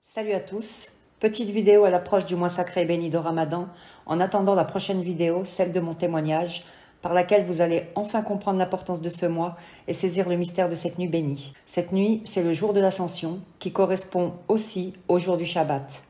Salut à tous, petite vidéo à l'approche du mois sacré et béni de Ramadan, en attendant la prochaine vidéo, celle de mon témoignage, par laquelle vous allez enfin comprendre l'importance de ce mois et saisir le mystère de cette nuit bénie. Cette nuit, c'est le jour de l'Ascension, qui correspond aussi au jour du Shabbat.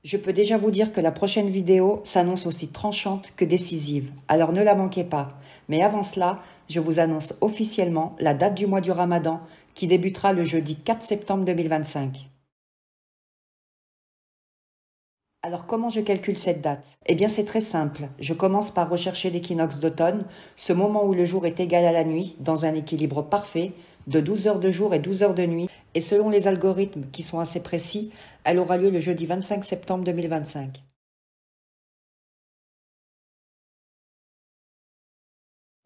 Je peux déjà vous dire que la prochaine vidéo s'annonce aussi tranchante que décisive, alors ne la manquez pas. Mais avant cela, je vous annonce officiellement la date du mois du Ramadan qui débutera le jeudi 4 septembre 2025. Alors comment je calcule cette date? Eh bien c'est très simple, je commence par rechercher l'équinoxe d'automne, ce moment où le jour est égal à la nuit, dans un équilibre parfait, de 12 heures de jour et 12 heures de nuit, et selon les algorithmes qui sont assez précis, elle aura lieu le jeudi 25 septembre 2025.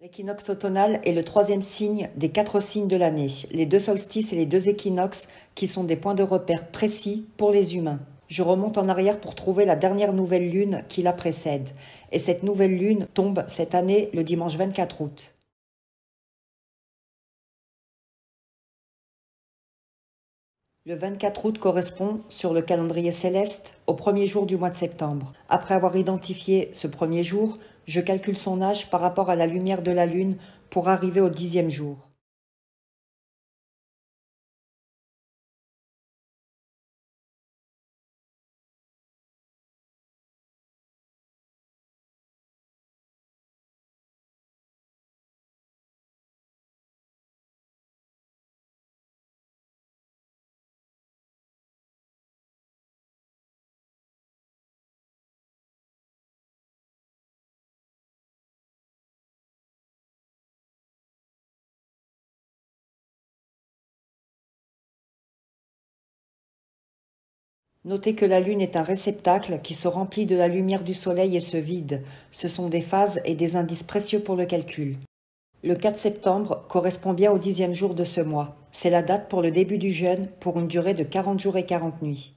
L'équinoxe automnal est le troisième signe des 4 signes de l'année, les 2 solstices et les 2 équinoxes qui sont des points de repère précis pour les humains. Je remonte en arrière pour trouver la dernière nouvelle lune qui la précède. Et cette nouvelle lune tombe cette année le dimanche 24 août. Le 24 août correspond, sur le calendrier céleste, au premier jour du mois de septembre. Après avoir identifié ce premier jour, je calcule son âge par rapport à la lumière de la lune pour arriver au 10e jour. Notez que la Lune est un réceptacle qui se remplit de la lumière du Soleil et se vide. Ce sont des phases et des indices précieux pour le calcul. Le 4 septembre correspond bien au 10e jour de ce mois. C'est la date pour le début du jeûne pour une durée de 40 jours et 40 nuits.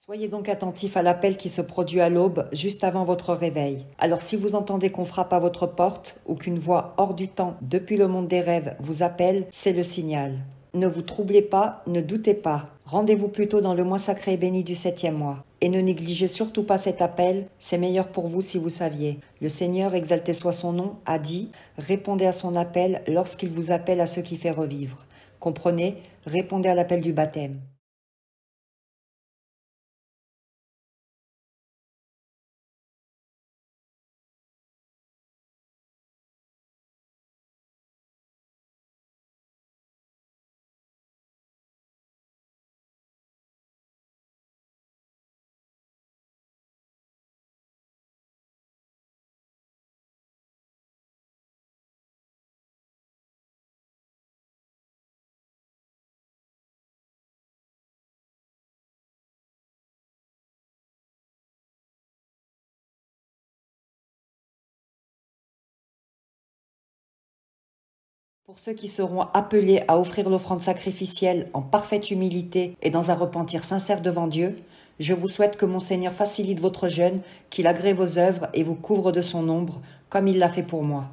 Soyez donc attentif à l'appel qui se produit à l'aube, juste avant votre réveil. Alors si vous entendez qu'on frappe à votre porte ou qu'une voix hors du temps, depuis le monde des rêves, vous appelle, c'est le signal. Ne vous troublez pas, ne doutez pas. Rendez-vous plutôt dans le mois sacré et béni du 7e mois. Et ne négligez surtout pas cet appel, c'est meilleur pour vous si vous saviez. Le Seigneur, exalté soit son nom, a dit « Répondez à son appel lorsqu'il vous appelle à ce qui fait revivre ». Comprenez, répondez à l'appel du baptême. Pour ceux qui seront appelés à offrir l'offrande sacrificielle en parfaite humilité et dans un repentir sincère devant Dieu, je vous souhaite que mon Seigneur facilite votre jeûne, qu'il agrée vos œuvres et vous couvre de son ombre, comme il l'a fait pour moi.